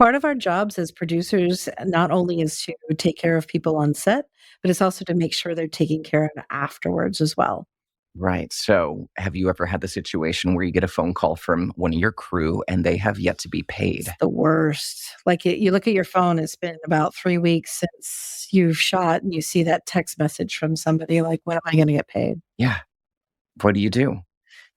Part of our jobs as producers not only is to take care of people on set, but it's also to make sure they're taken care of afterwards as well. Right. So have you ever had the situation where you get a phone call from one of your crew and they have yet to be paid? It's the worst. Like you look at your phone, it's been about 3 weeks since you've shot and you see that text message from somebody like, when am I going to get paid? Yeah. What do you do?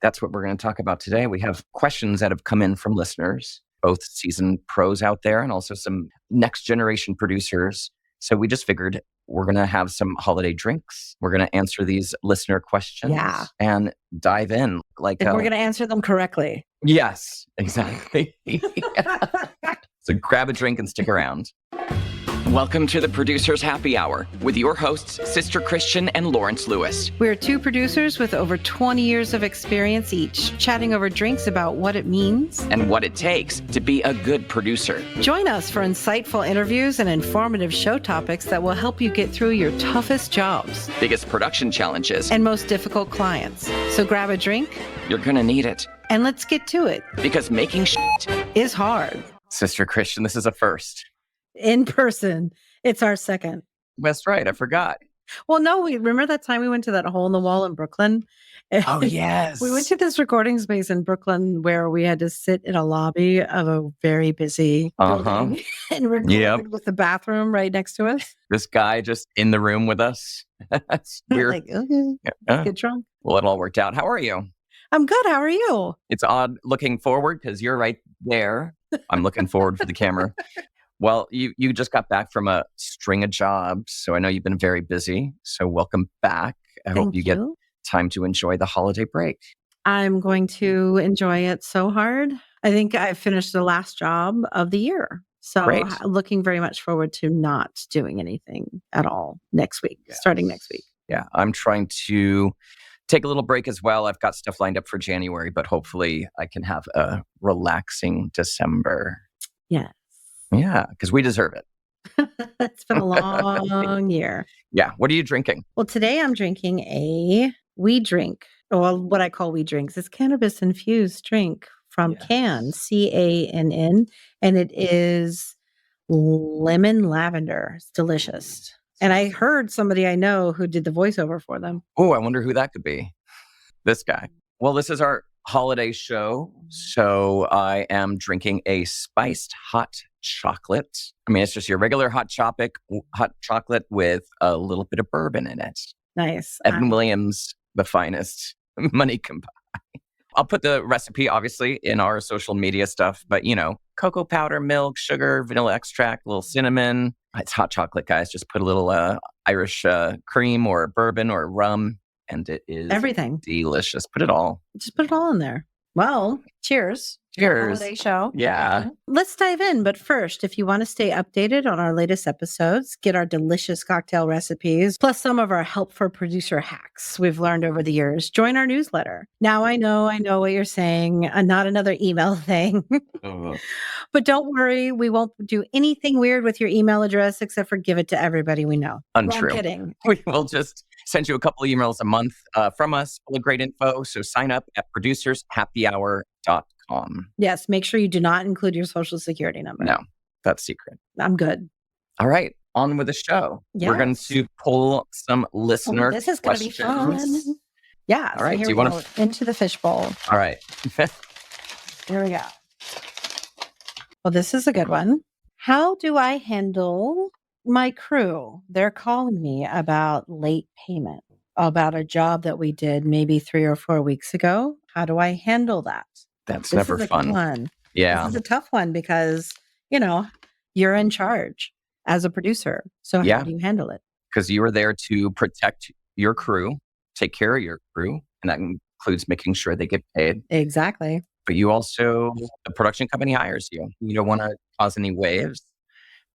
That's what we're going to talk about today. We have questions that have come in from listeners, both seasoned pros out there and also some next generation producers. So we just figured we're going to have some holiday drinks. We're going to answer these listener questions and dive in. And we're going to answer them correctly. Yes, exactly. So grab a drink and stick around. Welcome to the Producers Happy Hour with your hosts, Sister Christian and Lawrence Lewis. We're two producers with over 20 years of experience each, chatting over drinks about what it means and what it takes to be a good producer. Join us for insightful interviews and informative show topics that will help you get through your toughest jobs, biggest production challenges, and most difficult clients. So grab a drink. You're going to need it. And let's get to it. Because making shit is hard. Sister Christian, this is a first. In person. It's our second. That's right. I forgot. Well, no, we remember that time we went to that hole in the wall in Brooklyn? Oh, yes. We went to this recording space in Brooklyn where we had to sit in a lobby of a very busy building and record with the bathroom right next to us. This guy just in the room with us. We're like, okay, let's get drunk. Well, it all worked out. How are you? I'm good. How are you? It's odd looking forward because you're right there. I'm looking forward for the camera. Well, you just got back from a string of jobs, so I know you've been very busy. So welcome back. I hope you get time to enjoy the holiday break. I'm going to enjoy it so hard. I think I finished the last job of the year. So looking very much forward to not doing anything at all next week, starting next week. Yeah, I'm trying to take a little break as well. I've got stuff lined up for January, but hopefully I can have a relaxing December. Yeah. Yeah, because we deserve it. It's been a long year. Yeah. What are you drinking? Well, today I'm drinking a weed drink, or what I call weed drinks. It's cannabis-infused drink from Cann, C-A-N-N, and it is lemon lavender. It's delicious. And I heard somebody I know who did the voiceover for them. Oh, I wonder who that could be. This guy. Well, this is our holiday show. So I am drinking a spiced hot chocolate. I mean, it's just your regular hot chocolate with a little bit of bourbon in it. Nice. Evan Williams, the finest. Money can buy. I'll put the recipe, obviously, in our social media stuff. But, cocoa powder, milk, sugar, vanilla extract, a little cinnamon. It's hot chocolate, guys. Just put a little Irish cream or bourbon or rum. And it is everything delicious. Put it all. Just put it all in there. Well, cheers. Cheers. Holiday show. Yeah. Let's dive in. But first, if you want to stay updated on our latest episodes, get our delicious cocktail recipes, plus some of our help for producer hacks we've learned over the years, join our newsletter. Now I know what you're saying. Not another email thing. But don't worry. We won't do anything weird with your email address except for give it to everybody we know. Untrue. I'm kidding. We will just send you a couple of emails a month from us, full of great info. So sign up at producershappyhour.com. Yes, make sure you do not include your social security number. No, that's secret. I'm good. All right, on with the show. Yes. We're going to pull some listener this is going to be fun. Yeah. All right. So do you want to into the fishbowl? All right. Here we go. Well, this is a good one. How do I handle my crew? They're calling me about late payment, about a job that we did maybe 3 or 4 weeks ago. How do I handle that? That's never fun. Yeah. This is a tough one because, you're in charge as a producer. So how do you handle it? Because you are there to protect your crew, take care of your crew, and that includes making sure they get paid. Exactly. But you also, the production company hires you. You don't want to cause any waves,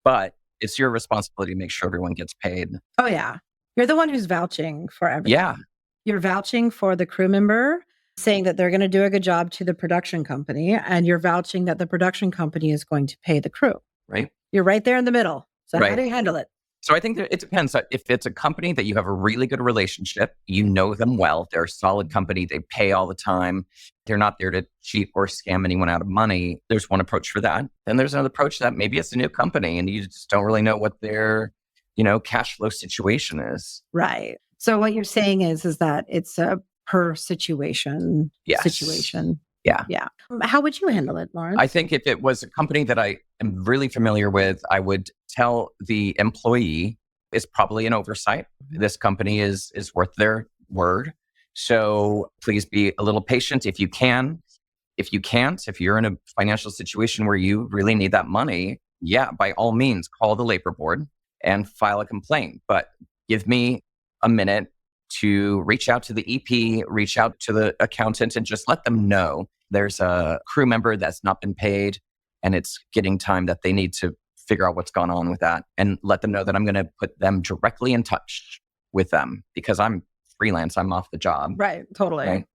but it's your responsibility to make sure everyone gets paid. Oh, yeah. You're the one who's vouching for everything. Yeah. You're vouching for the crew member, saying that they're going to do a good job to the production company, and you're vouching that the production company is going to pay the crew. Right. You're right there in the middle. So how do you handle it? So I think that it depends. If it's a company that you have a really good relationship, you know them well, they're a solid company, they pay all the time, they're not there to cheat or scam anyone out of money. There's one approach for that. Then there's another approach that maybe it's a new company and you just don't really know what their, cash flow situation is. Right. So what you're saying is that it's a per situation. Yes. Yeah. Yeah. How would you handle it, Lawrence? I think if it was a company that I am really familiar with, I would tell the employee it's probably an oversight. This company is worth their word. So please be a little patient if you can. If you can't, if you're in a financial situation where you really need that money, yeah, by all means, call the labor board and file a complaint. But give me a minute to reach out to the EP, reach out to the accountant, and just let them know there's a crew member that's not been paid and it's getting time that they need to figure out what's gone on with that, and let them know that I'm going to put them directly in touch with them because I'm freelance. I'm off the job. Right. Totally. Right?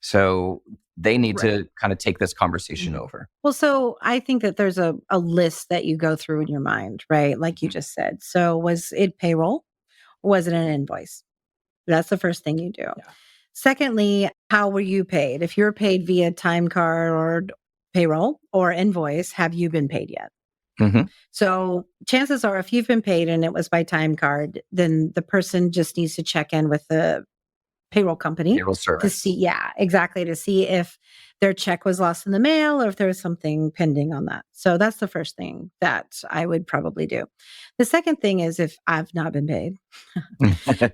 So they need to kind of take this conversation over. Well, so I think that there's a list that you go through in your mind, right? Like you just said. So was it payroll? Was it an invoice? That's the first thing you do. Yeah. Secondly, how were you paid? If you're paid via time card or payroll or invoice, have you been paid yet? Mm-hmm. So chances are if you've been paid and it was by time card, then the person just needs to check in with the payroll company Payroll service. to see, to see if their check was lost in the mail or if there was something pending on that. So that's the first thing that I would probably do. The second thing is if I've not been paid,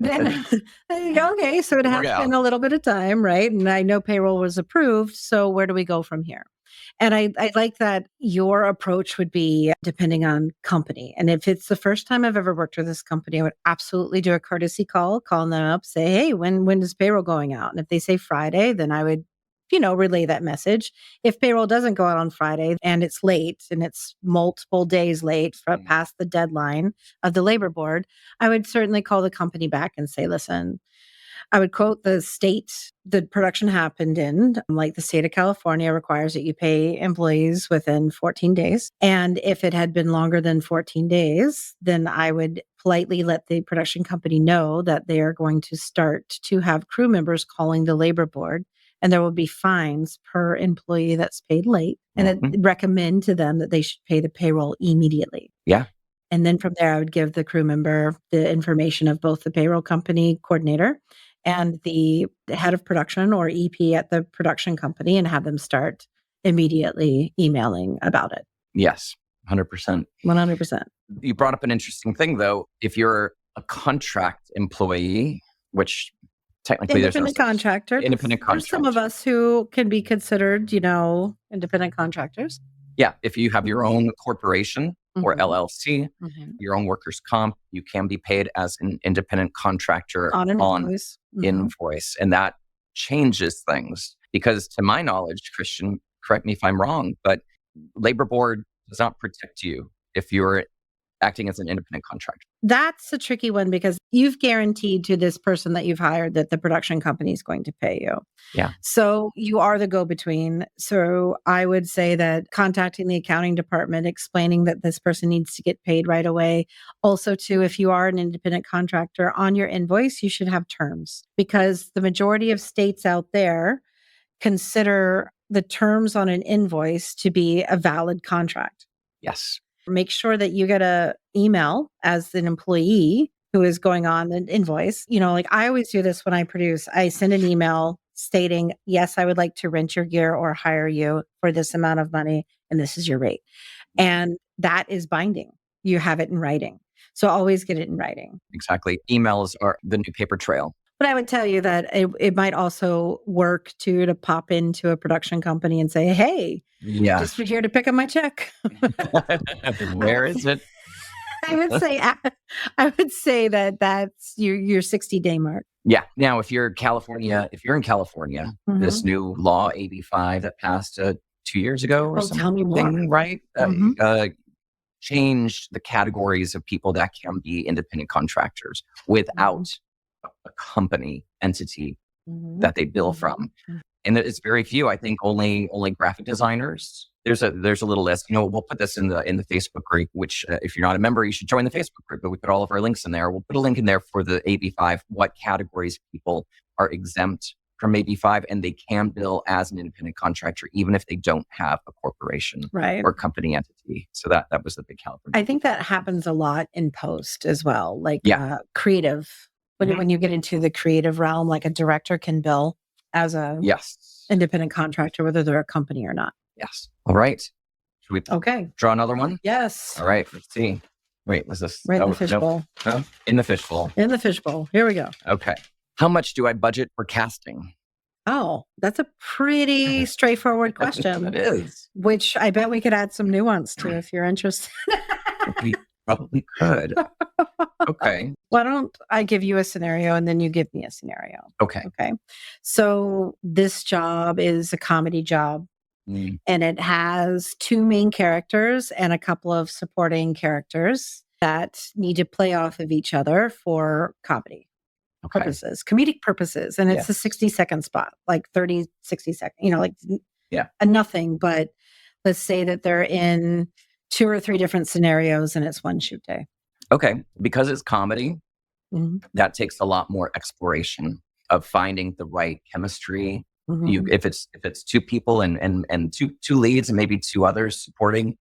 then okay, so it has been a little bit of time, right? And I know payroll was approved. So where do we go from here? And I like that your approach would be depending on company. And if it's the first time I've ever worked with this company, I would absolutely do a courtesy call, calling them up, say, hey, when is payroll going out? And if they say Friday, then I would, relay that message. If payroll doesn't go out on Friday and it's late and it's multiple days late past the deadline of the labor board, I would certainly call the company back and say, listen, I would quote the state the production happened in, like the state of California requires that you pay employees within 14 days. And if it had been longer than 14 days, then I would politely let the production company know that they are going to start to have crew members calling the labor board. And there will be fines per employee that's paid late. And I'd recommend to them that they should pay the payroll immediately. Yeah. And then from there, I would give the crew member the information of both the payroll company coordinator and the head of production or EP at the production company and have them start immediately emailing about it. Yes, 100%. 100%. You brought up an interesting thing, though. If you're a contract employee, which technically independent contractor. There's some of us who can be considered, independent contractors. Yeah. If you have your own corporation or LLC, your own workers' comp, you can be paid as an independent contractor on an invoice. And that changes things because to my knowledge, Christian, correct me if I'm wrong, but labor board does not protect you if you're acting as an independent contractor. That's a tricky one because you've guaranteed to this person that you've hired that the production company is going to pay you. Yeah. So you are the go-between. So I would say that contacting the accounting department, explaining that this person needs to get paid right away. Also, too, if you are an independent contractor on your invoice, you should have terms because the majority of states out there consider the terms on an invoice to be a valid contract. Yes. Make sure that you get a email as an employee who is going on an invoice. I always do this when I produce. I send an email stating, yes, I would like to rent your gear or hire you for this amount of money, and this is your rate. And that is binding. You have it in writing. So always get it in writing. Exactly. Emails are the new paper trail. But I would tell you that it might also work to pop into a production company and say, hey, just here to pick up my check. Where is it? I would say that that's your 60-day mark. Yeah. Now, if you're in California, this new law AB5 that passed 2 years ago or something, tell me more. Right? Changed the categories of people that can be independent contractors without a company entity that they bill from. And it's very few. I think only graphic designers. There's a little list. We'll put this in the Facebook group, which if you're not a member, you should join the Facebook group. But we put all of our links in there. We'll put a link in there for the AB5, what categories people are exempt from maybe 5, and they can bill as an independent contractor, even if they don't have a corporation Right. or company entity. So that was the big caliber. I think that happens a lot in post as well, like creative. Mhm. When you get into the creative realm, like a director can bill as a Yes. independent contractor, whether they're a company or not. Yes. All right. Should we Okay. draw another one? Yes. All right. Let's see. Wait, was this? Right in Oh, the fishbowl. No. In the fishbowl. In the fishbowl. Here we go. Okay. How much do I budget for casting? Oh, that's a pretty straightforward question. It is. Which I bet we could add some nuance to if you're interested. We probably could. Okay. Why don't I give you a scenario and then you give me a scenario? Okay. Okay. So this job is a comedy job. And it has 2 main characters and a couple of supporting characters that need to play off of each other for comedy purposes, comedic purposes. And it's a 60-second spot, like 30, 60 seconds, like a nothing. But let's say that they're in 2 or 3 different scenarios and it's one shoot day. Okay. Because it's comedy, that takes a lot more exploration of finding the right chemistry. If it's 2 people and two leads and maybe 2 others supporting,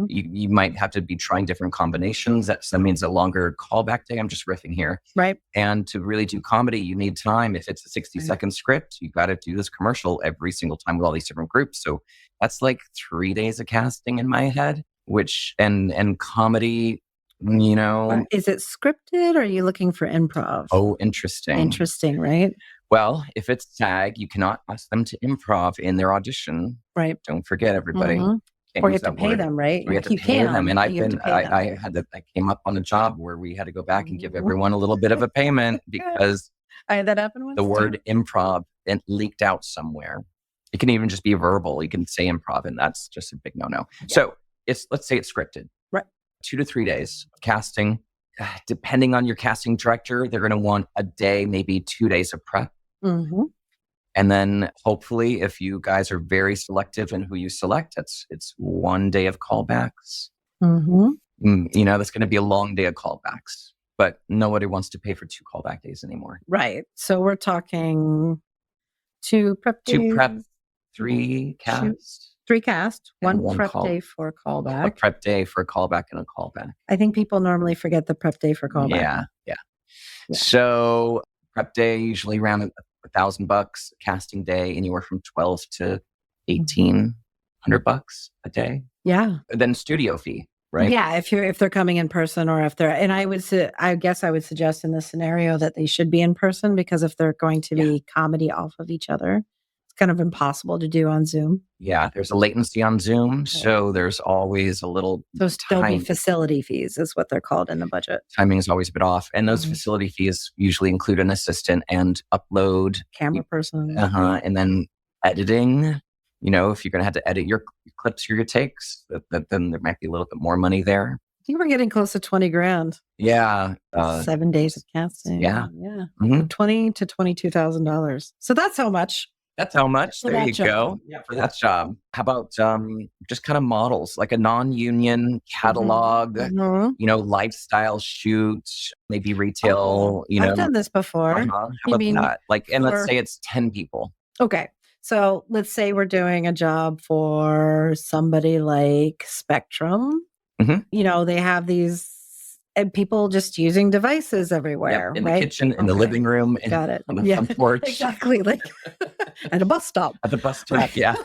you might have to be trying different combinations. That means a longer callback day. I'm just riffing here. Right. And to really do comedy, you need time. If it's a 60-second script, you've got to do this commercial every single time with all these different groups. So that's like 3 days of casting in my head, which and comedy, Is it scripted or are you looking for improv? Oh, interesting. Interesting, right? Well, if it's SAG, you cannot ask them to improv in their audition. Right. Don't forget, everybody. Or you have to pay them, right? We have to pay them. And I came up on a job where we had to go back and give everyone a little bit of a payment because I had that happen once. The word improv leaked out somewhere. It can even just be verbal. You can say improv, and that's just a big no-no. Yeah. So let's say it's scripted. Right. 2 to 3 days of casting. Depending on your casting director, they're going to want a day, maybe 2 days of prep. And then hopefully, if you guys are very selective in who you select, it's 1 day of callbacks. That's going to be a long day of callbacks, but nobody wants to pay for 2 callback days anymore. Right. So we're talking 2 prep days. 2 prep, 3 cast. 3 cast, one prep day for a callback. A prep day for a callback and a callback. I think people normally forget the prep day for callback. Yeah. So prep day usually around $1,000, casting day anywhere from 12 to 1,800 bucks a day. Yeah. Then studio fee, right? Yeah, if they're coming in person or if they're, and I guess I would suggest in this scenario that they should be in person, because if they're going to be comedy off of each other, it's kind of impossible to do on Zoom. Yeah, there's a latency on Zoom, so there's always a little. Those don't be facility fees, is what they're called in the budget. Timing is always a bit off, and those facility fees usually include an assistant and upload, camera person, and then editing. If you're going to have to edit your clips or your takes, then there might be a little bit more money there. I think we're getting close to $20,000. Yeah, 7 days of casting. Yeah. $20,000 to $22,000. So that's how much. That's how much. There you go. Yeah, for that job. How about just kind of models, like a non-union catalog, lifestyle shoots, maybe retail, I've done this before. How about that? Let's say it's 10 people. Okay. So let's say we're doing a job for somebody like Spectrum. They have these and people just using devices everywhere, in right? the kitchen, in the living room, Got it. on the front porch. Exactly. Like at a bus stop. At the bus stop, yeah.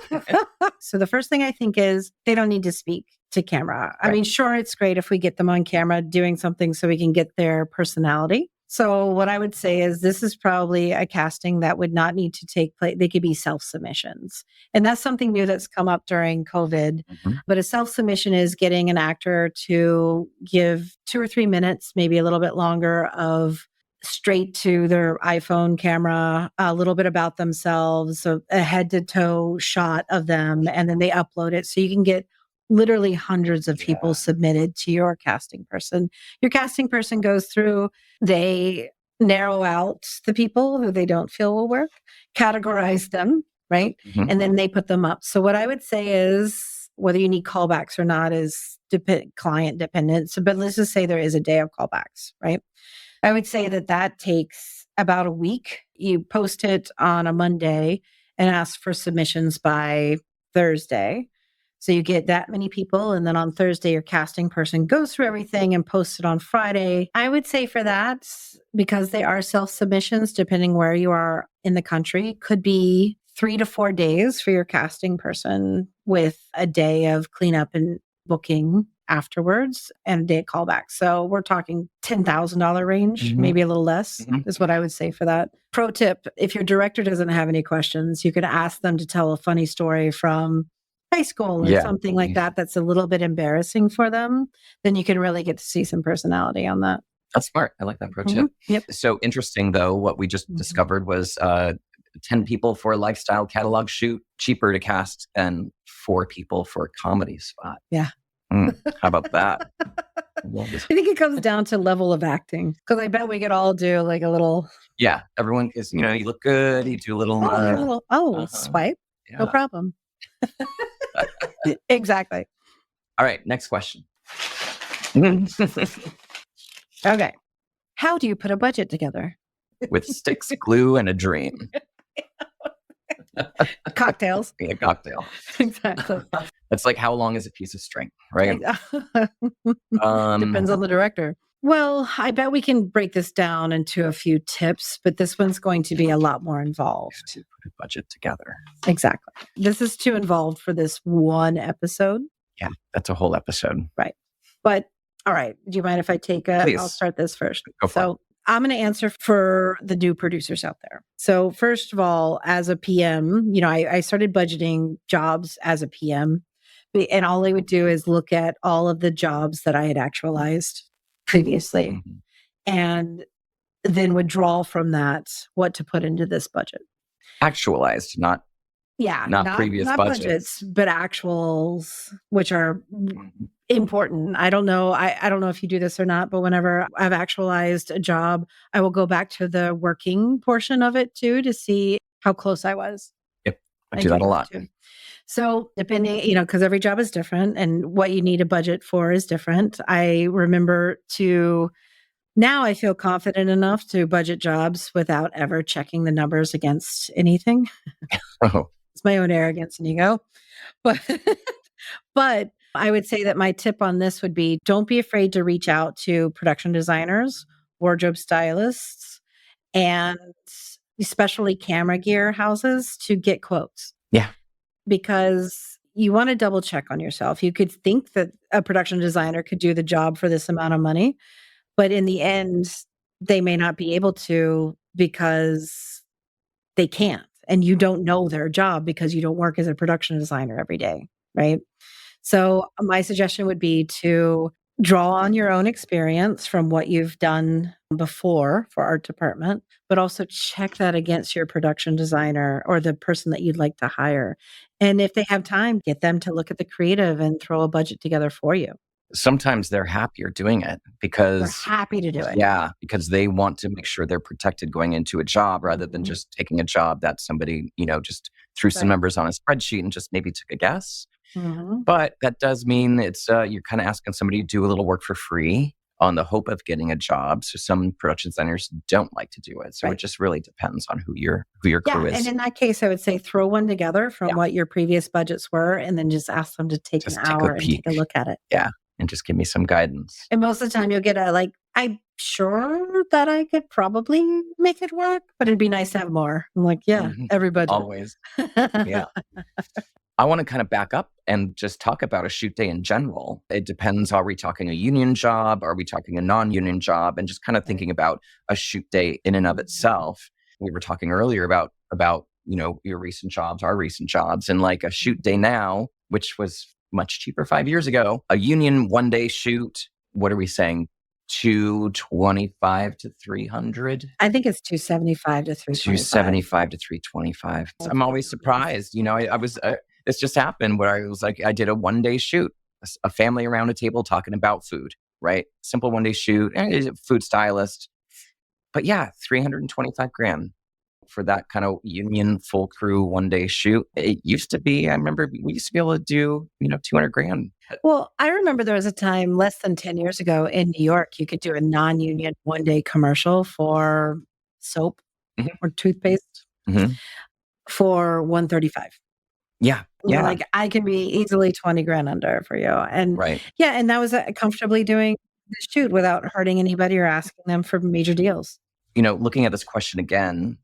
So the first thing I think is they don't need to speak to camera. I mean, sure, it's great if we get them on camera doing something so we can get their personality. So what I would say is this is probably a casting that would not need to take place. They could be self-submissions. And that's something new that's come up during COVID. But a self-submission is getting an actor to give 2 or 3 minutes, maybe a little bit longer, of straight to their iPhone camera, a little bit about themselves, so a head to toe shot of them, and then they upload it. So you can get literally hundreds of people submitted to your casting person. Your casting person goes through, they narrow out the people who they don't feel will work, categorize them, right? And then they put them up. So what I would say is whether you need callbacks or not is client dependent. So, but let's just say there is a day of callbacks, right? I would say that takes about a week. You post it on a Monday and ask for submissions by Thursday. So you get that many people. And then on Thursday, your casting person goes through everything and posts it on Friday. I would say for that, because they are self submissions, depending where you are in the country, could be 3 to 4 days for your casting person with a day of cleanup and booking afterwards and a day of callback. So we're talking $10,000 range, maybe a little less is what I would say for that. Pro tip, if your director doesn't have any questions, you could ask them to tell a funny story from high school or something like that that's a little bit embarrassing for them. Then you can really get to see some personality on that. That's smart. I like that pro tip. Yep. So interesting, though, what we just discovered was 10 people for a lifestyle catalog shoot, cheaper to cast than 4 people for a comedy spot. Yeah. How about that? I think it comes down to level of acting, because I bet we could all do like a little. Yeah, everyone is, you look good. You do a little. Swipe. Yeah. No problem. Exactly. All right, next question. Okay. How do you put a budget together? With sticks, glue, and a dream. Cocktails. Yeah, cocktail. Exactly. It's like, how long is a piece of string, right? Depends on the director. Well, I bet we can break this down into a few tips, but this one's going to be a lot more involved. To put a budget together. Exactly. This is too involved for this one episode. Yeah, that's a whole episode. Right. But all right. Do you mind if I take I'll start this first. Go for it. I'm going to answer for the new producers out there. So first of all, as a PM, I started budgeting jobs as a PM, and all I would do is look at all of the jobs that I had actualized previously and then would draw from that what to put into this budget. Actualized, not previous budgets, but actuals, which are important. I don't know. I don't know if you do this or not, but whenever I've actualized a job, I will go back to the working portion of it too, to see how close I was. Yep. I do that a lot. Too. So depending, because every job is different and what you need a budget for is different. I remember now I feel confident enough to budget jobs without ever checking the numbers against anything. Oh. It's my own arrogance and ego. But I would say that my tip on this would be, don't be afraid to reach out to production designers, wardrobe stylists, and especially camera gear houses to get quotes. Yeah. Because you want to double check on yourself. You could think that a production designer could do the job for this amount of money, but in the end, they may not be able to because they can't. And you don't know their job because you don't work as a production designer every day, right? So my suggestion would be to draw on your own experience from what you've done before for art department, but also check that against your production designer or the person that you'd like to hire. And if they have time, get them to look at the creative and throw a budget together for you. Sometimes they're happier doing it because they're happy to do it. Yeah, because they want to make sure they're protected going into a job rather than just taking a job that somebody, just threw some numbers on a spreadsheet and just maybe took a guess. But that does mean it's you're kind of asking somebody to do a little work for free on the hope of getting a job. So some production designers don't like to do it. So it just really depends on who your crew is. And in that case, I would say throw one together from what your previous budgets were, and then just ask them to take an hour and take a look at it. Yeah. And just give me some guidance. And most of the time you'll get I'm sure that I could probably make it work, but it'd be nice to have more. I'm like, every budget. Always. Yeah. I want to kind of back up and just talk about a shoot day in general. It depends. Are we talking a union job? Are we talking a non-union job? And just kind of thinking about a shoot day in and of itself. We were talking earlier about your recent jobs, our recent jobs, and like a shoot day now, which was much cheaper 5 years ago. A union one-day shoot, what are we saying? $225 to $300? I think it's $275 to $325. $275 to $325. I'm always surprised. I was this just happened where I was like, I did a one-day shoot, a family around a table talking about food, right? Simple one-day shoot, food stylist. But yeah, $325,000 for that kind of union full crew one-day shoot. It used to be, I remember we used to be able to do, $200,000. Well, I remember there was a time less than 10 years ago in New York, you could do a non-union one-day commercial for soap Mhm. or toothpaste Mhm. for 135. Yeah. You're Yeah. like, I can be easily 20 grand under for you. And Right. yeah, and that was comfortably doing the shoot without hurting anybody or asking them for major deals. Looking at this question again,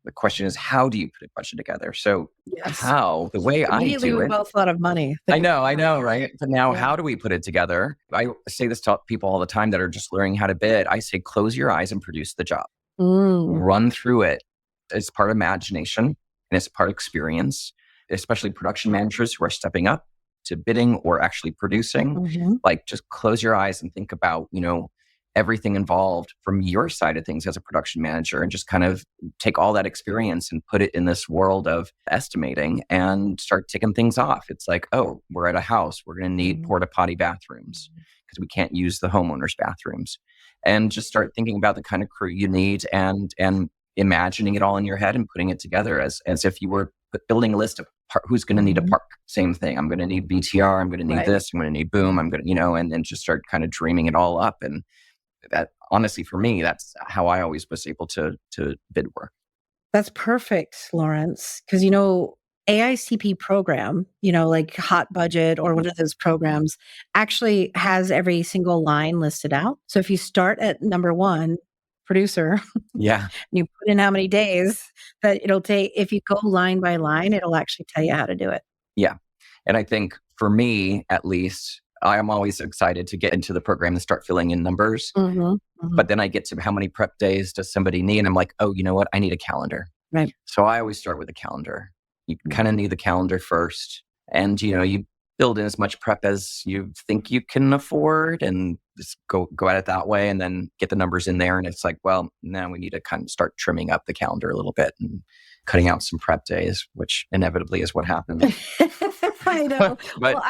the question is, how do you put a budget together? So Yes. the way I Immediately, do we it, both thought of money. I know, right? But now Yeah. how do we put it together? I say this to people all the time that are just learning how to bid. I say, close your eyes and produce the job. Mm. Run through it. It's part of imagination and it's part of experience, especially production managers who are stepping up to bidding or actually producing. Mhm. Like, just close your eyes and think about, everything involved from your side of things as a production manager, and just kind of take all that experience and put it in this world of estimating and start ticking things off. It's like, oh, we're at a house. We're going to need Mhm. porta potty bathrooms because we can't use the homeowner's bathrooms, and just start thinking about the kind of crew you need, and imagining it all in your head and putting it together as if you were building a list of who's going to need a Mhm. park. Same thing. I'm going to need BTR. I'm going to need Right. this. I'm going to need boom. I'm going to, and then just start kind of dreaming it all up. And that, honestly, for me, that's how I always was able to bid work. That's perfect, Lawrence, because, AICP program, like Hot Budget or one of those programs actually has every single line listed out. So if you start at number 1, producer, Yeah. and you put in how many days that it'll take, if you go line by line, it'll actually tell you how to do it. Yeah. And I think for me, at least, I am always excited to get into the program and start filling in numbers. Mhm. Mhm. But then I get to how many prep days does somebody need? And I'm like, oh, you know what? I need a calendar. Right. So I always start with a calendar. You Mm. kind of need the calendar first. And, you build in as much prep as you think you can afford, and just go at it that way, and then get the numbers in there. And it's like, well, now we need to kind of start trimming up the calendar a little bit and cutting out some prep days, which inevitably is what happens. I know. But Well,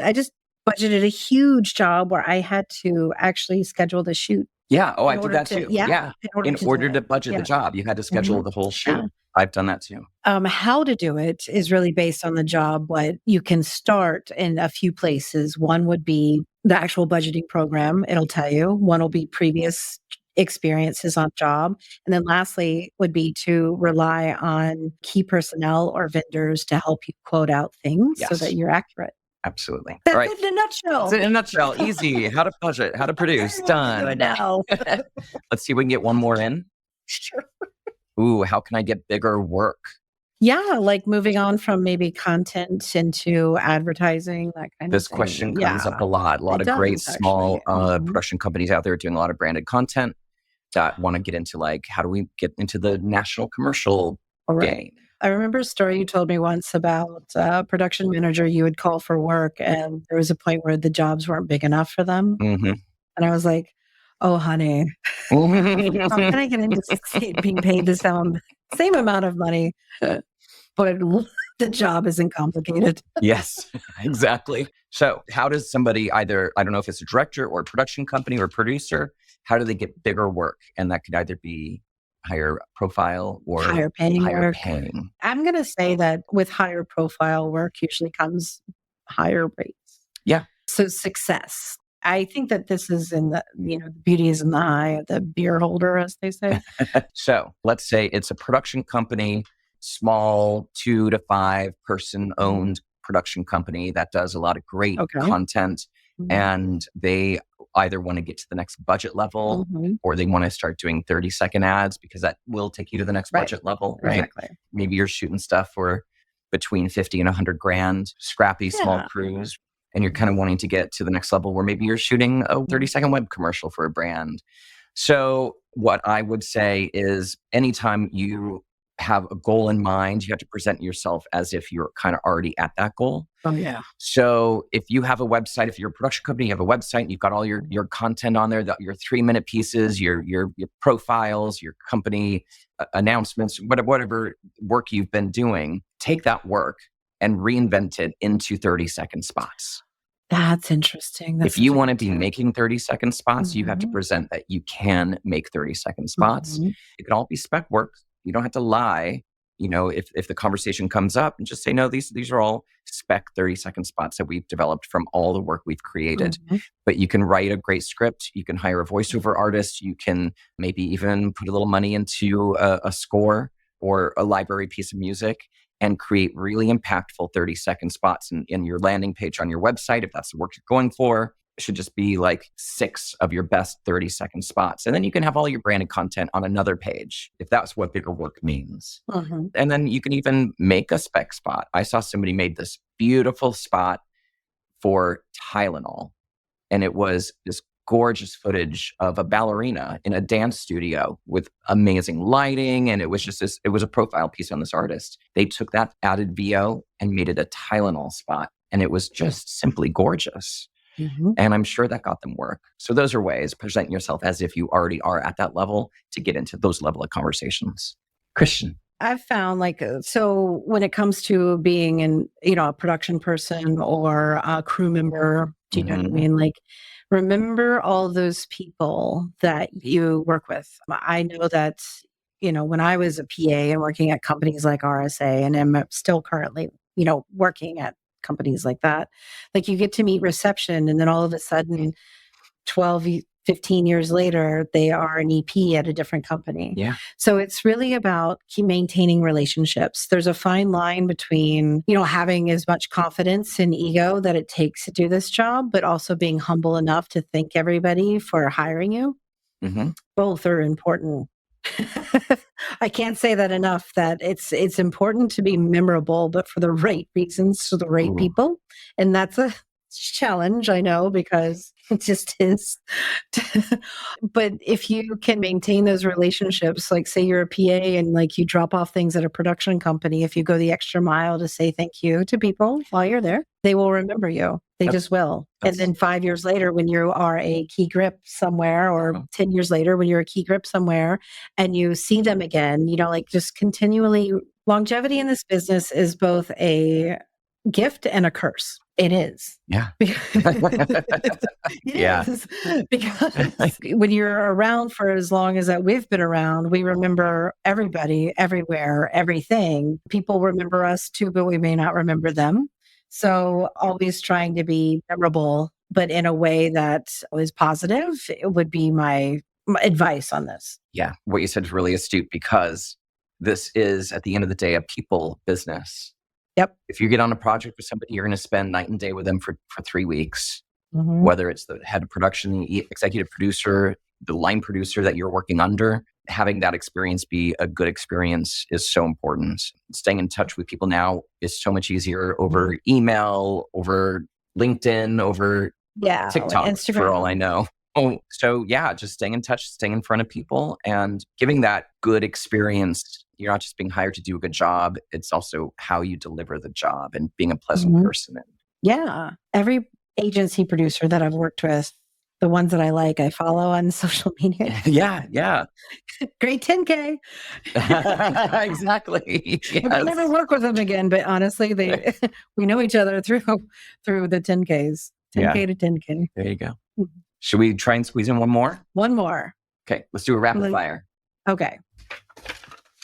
I just budgeted a huge job where I had to actually schedule the shoot yeah, oh, I in did order that to, too. yeah, Yeah. in order In to do order to it. budget the Yeah. job, you had to schedule Mhm. the whole Yeah. shoot. I've done that too. How to do it is really based on the job, but you can start in a few places. One would be the actual budgeting program. It'll tell you. One will be previous experiences on job. And then lastly would be to rely on key personnel or vendors to help you quote out things so that Yes, you're accurate. absolutely. All That's right. it in a That's nutshell. it in a nutshell. Easy. How to budget, how to produce. Do it Done. now. Let's see if we can get one more in. Sure. Ooh, how can I get bigger work? Yeah, like moving on from maybe content into advertising, that kind of This thing. question comes up Yeah, a lot. A lot it of great does small actually. Mhm. production companies out there doing a lot of branded content that want to get into, like, how do we get into the national commercial All right. game? I remember a story you told me once about a production manager you would call for work, and there was a point where the jobs weren't big enough for them. Mhm. And I was like, "Oh, honey, how can I get into being paid the same amount of money, but the job isn't complicated?" Yes, exactly. So, how does somebody, either, I don't know if it's a director or a production company or producer, how do they get bigger work? And that could either be higher profile or Higher paying higher work. paying. I'm gonna say that with higher profile work usually comes higher rates. Yeah. So success. I think that this is in the, the beauty is in the eye of the beer holder, as they say. So, let's say it's a production company, small 2 to 5 person owned production company that does a lot of great Okay. content, Mhm. and they either want to get to the next budget level, Mhm. or they want to start doing 30-second ads because that will take you to the next Right. budget level. Exactly. Maybe you're shooting stuff for between 50 and 100 grand, scrappy small Yeah. crews, and you're kind of wanting to get to the next level where maybe you're shooting a 30-second web commercial for a brand. So, what I would say is, anytime you have a goal in mind, you have to present yourself as if you're kind of already at that goal. Oh yeah. So, if you have a website, if you're a production company, you have a website, and you've got all your content on there, your 3-minute pieces, your profiles, your company announcements, whatever work you've been doing, take that work and reinvent it into 30-second spots. That's interesting. That's If you such a want to good be tip. making 30-second spots, you have to Mhm. present that you can make 30-second spots. Mhm. It can all be spec work. You don't have to lie. if the conversation comes up, and just say, no, these are all spec 30-second spots that we've developed from all the work we've created. But you can write a great script. You can hire a voiceover artist. You can maybe even put a little money into a score or a library piece of music and create really impactful 30-second spots in your landing page on your website. If that's the work you're going for, it should just be like 6 of your best 30-second spots. And then you can have all your branded content on another page, if that's what bigger work means. And then you can even make a spec spot. I saw somebody made this beautiful spot for Tylenol. And it was this gorgeous footage of a ballerina in a dance studio with amazing lighting. And it was just it was a profile piece on this artist. They took that added VO and made it a Tylenol spot. And it was just simply gorgeous. And I'm sure that got them work. So those are ways, presenting yourself as if you already are at that level to get into those level of conversations. Christian. I've found so when it comes to being a production person or a crew member, do you know what I mean? Remember all those people that you work with. I know that, when I was a PA and working at companies like RSA, and I'm still currently, working at companies like that, you get to meet reception, and then all of a sudden 12, 15 years later, they are an EP at a different company. Yeah. So it's really about maintaining relationships. There's a fine line between, having as much confidence and ego that it takes to do this job, but also being humble enough to thank everybody for hiring you. Both are important. I can't say that enough, that it's important to be memorable, but for the right reasons to the right people. And that's a challenge, I know, because it just is. But if you can maintain those relationships, say you're a PA and you drop off things at a production company, if you go the extra mile to say thank you to people while you're there, they will remember you. They just will. And then 5 years later, when you are a key grip somewhere, or 10 years later, when you're a key grip somewhere and you see them again, just continually, longevity in this business is both a gift and a curse. It is. Yeah. It is. Because when you're around for as long as that we've been around, we remember everybody, everywhere, everything. People remember us too, but we may not remember them. So always trying to be memorable, but in a way that is positive, it would be my advice on this. Yeah. What you said is really astute, because this is, at the end of the day, a people business. Yep. If you get on a project with somebody, you're going to spend night and day with them for 3 weeks, whether it's the head of production, the executive producer, the line producer that you're working under. Having that experience be a good experience is so important. Staying in touch with people now is so much easier over email, over LinkedIn, over TikTok, Instagram, for all I know. So just staying in touch, staying in front of people and giving that good experience. You're not just being hired to do a good job. It's also how you deliver the job and being a pleasant person. Yeah. Every agency producer that I've worked with, the ones that I like, I follow on social media. Yeah. Great 10K. Exactly. Yes. I'll never work with them again, but honestly, we know each other through the 10Ks. 10K to 10K. There you go. Should we try and squeeze in one more? One more. Okay, let's do a rapid fire. Okay.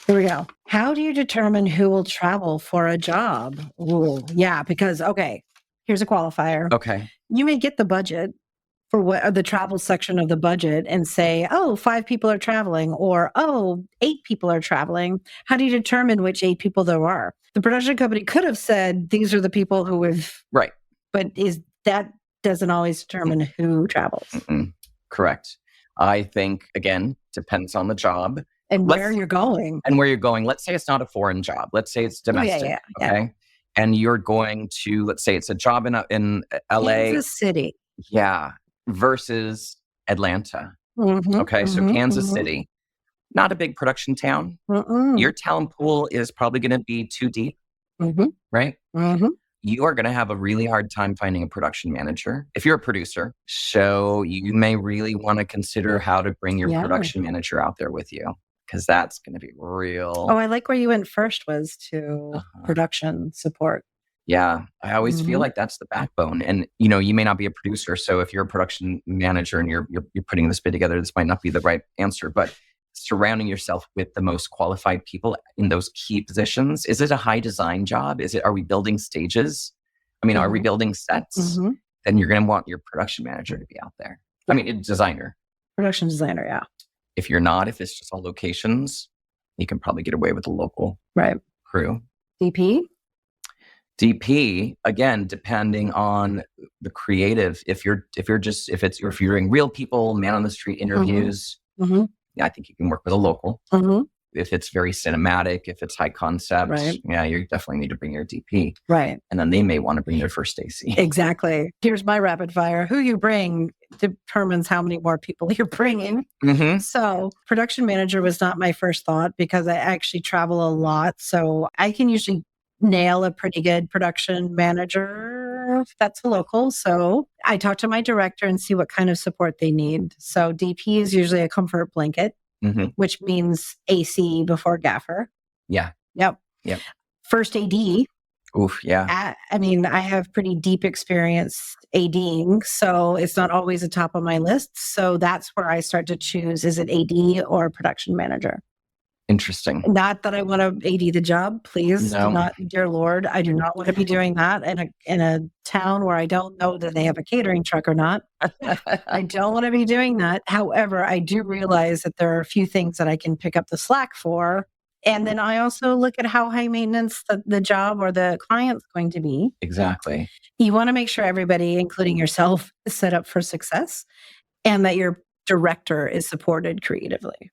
Here we go. How do you determine who will travel for a job? Ooh, yeah, because, here's a qualifier. Okay. You may get the budget for the travel section of the budget and say, 5 people are traveling, or 8 people are traveling. How do you determine which 8 people there are? The production company could have said, these are the people who have, right. But that doesn't always determine who travels. Correct. I think, again, depends on the job. And where you're going. Let's say it's not a foreign job. Let's say it's domestic. Okay. And you're going to, let's say it's a job in LA. Kansas City. Yeah. Versus Atlanta. Okay. So Kansas City, not a big production town. Your talent pool is probably going to be too deep. Right? You are going to have a really hard time finding a production manager if you're a producer. So you may really want to consider how to bring your production manager out there with you, because that's going to be real. I like where you went first, was to production support. Yeah. I always feel like that's the backbone. And, you may not be a producer. So if you're a production manager and you're putting this bid together, this might not be the right answer. But surrounding yourself with the most qualified people in those key positions. Is it a high design job? Are we building stages? I mean, are we building sets? Mm-hmm. Then you're going to want your production manager to be out there. I mean, a designer. Production designer, yeah. If you're not, if it's just all locations, you can probably get away with a local crew. DP, again, depending on the creative. If you're doing real people, man on the street interviews, Mm-hmm. yeah, I think you can work with a local. Mm-hmm. If it's very cinematic, if it's high concept, Right. yeah, you definitely need to bring your DP. Right. And then they may want to bring their first AC. Exactly. Here's my rapid fire. Who you bring determines how many more people you're bringing. Mm-hmm. So production manager was not my first thought because I actually travel a lot. So I can usually nail a pretty good production manager if that's a local. So I talk to my director and see what kind of support they need. So DP is usually a comfort blanket, which means AC before gaffer. Yeah. Yep. First AD. Oof, yeah. I mean, I have pretty deep experience ADing, so it's not always the top of my list. So that's where I start to choose, is it AD or production manager? Interesting. Not that I want to AD the job, please. No. Not, dear Lord. I do not want to be doing that in a town where I don't know that they have a catering truck or not. I don't want to be doing that. However, I do realize that there are a few things that I can pick up the slack for. And then I also look at how high maintenance the job or the client's going to be. Exactly. You want to make sure everybody, including yourself, is set up for success and that your director is supported creatively.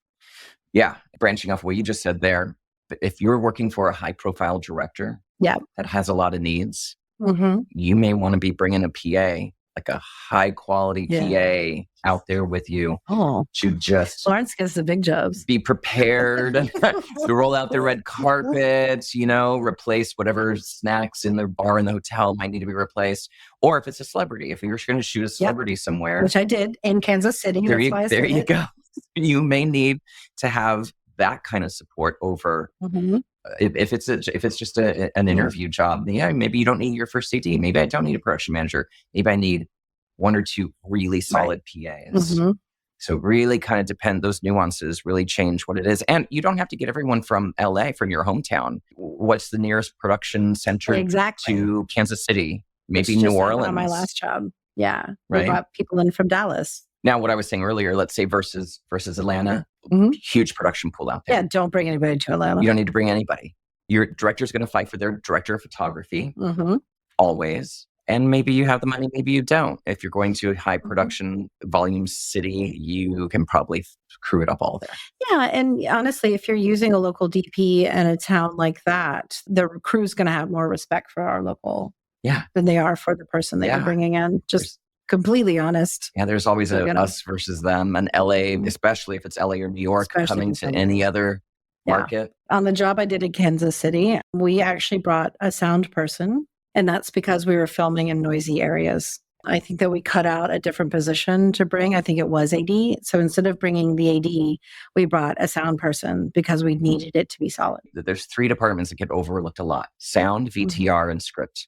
Yeah. Branching off what you just said there, if you're working for a high profile director that has a lot of needs, you may want to be bringing a PA, like a high quality PA out there with you to just Lawrence gets the big jobs. Be prepared to roll out the red carpets, replace whatever snacks in the bar in the hotel might need to be replaced. Or if it's a celebrity, if you're going to shoot a celebrity somewhere. Which I did in Kansas City. There you go. You may need to have that kind of support over if it's just an interview job. Yeah, maybe you don't need your first AD. Maybe I don't need a production manager. Maybe I need one or two really solid PAs. So really kind of depend, those nuances really change what it is. And you don't have to get everyone from LA, from your hometown. What's the nearest production center to Kansas City? Maybe New Orleans. On my last job. Yeah. Right. We brought people in from Dallas. Now, what I was saying earlier, let's say versus Atlanta, huge production pool out there. Yeah, don't bring anybody to Atlanta. You don't need to bring anybody. Your director's going to fight for their director of photography, always. And maybe you have the money, maybe you don't. If you're going to a high production volume city, you can probably crew it up all there. Yeah, and honestly, if you're using a local DP in a town like that, the crew's going to have more respect for our local than they are for the person that you're bringing in. Just completely honest. Yeah, there's always us versus them. And LA, especially if it's LA or New York, coming to any other market. On the job I did in Kansas City, we actually brought a sound person, and that's because we were filming in noisy areas. I think that we cut out a different position to bring. I think it was AD. So instead of bringing the AD, we brought a sound person because we needed it to be solid. There's 3 departments that get overlooked a lot: sound, VTR, and script.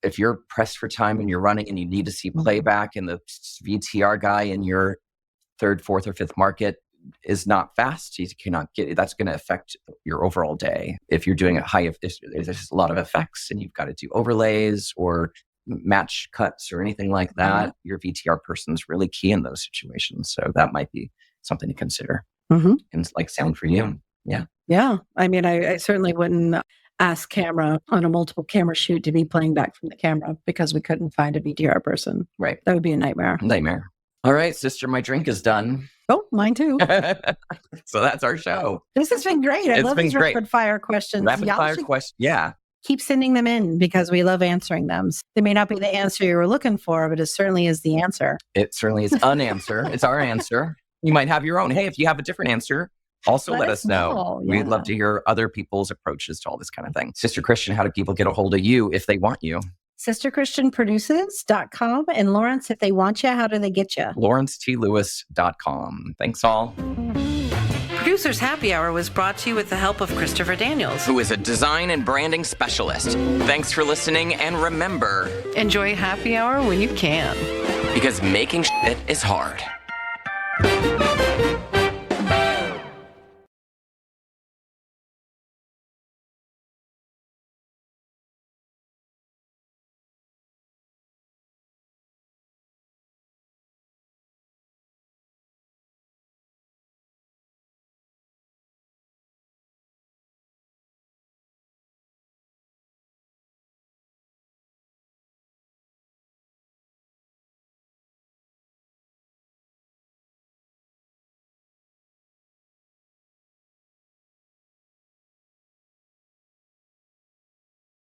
If you're pressed for time and you're running and you need to see playback and the VTR guy in your 3rd, 4th, or 5th market is not fast, you cannot get it. That's going to affect your overall day. If you're doing there's a lot of effects and you've got to do overlays or match cuts or anything like that, your VTR person's really key in those situations. So that might be something to consider. And it's like sound for you. Yeah. Yeah. I mean, I certainly wouldn't ask camera on a multiple camera shoot to be playing back from the camera because we couldn't find a VTR person. Right. That would be a nightmare. All right, sister, my drink is done. Oh, mine too. So that's our show. This has been great. I love these rapid fire questions. Yeah. Keep sending them in because we love answering them. They may not be the answer you were looking for, but it certainly is the answer. It certainly is an answer. It's our answer. You might have your own. Hey, if you have a different answer, also let us know. Yeah. We'd love to hear other people's approaches to all this kind of thing. Sister Christian, how do people get a hold of you if they want you? sisterchristianproduces.com. And Lawrence, if they want you, how do they get you? LawrenceTLewis.com. Thanks all. Producers Happy Hour was brought to you with the help of Christopher Daniels, who is a design and branding specialist. Thanks for listening, and remember, enjoy happy hour when you can. Because making shit is hard.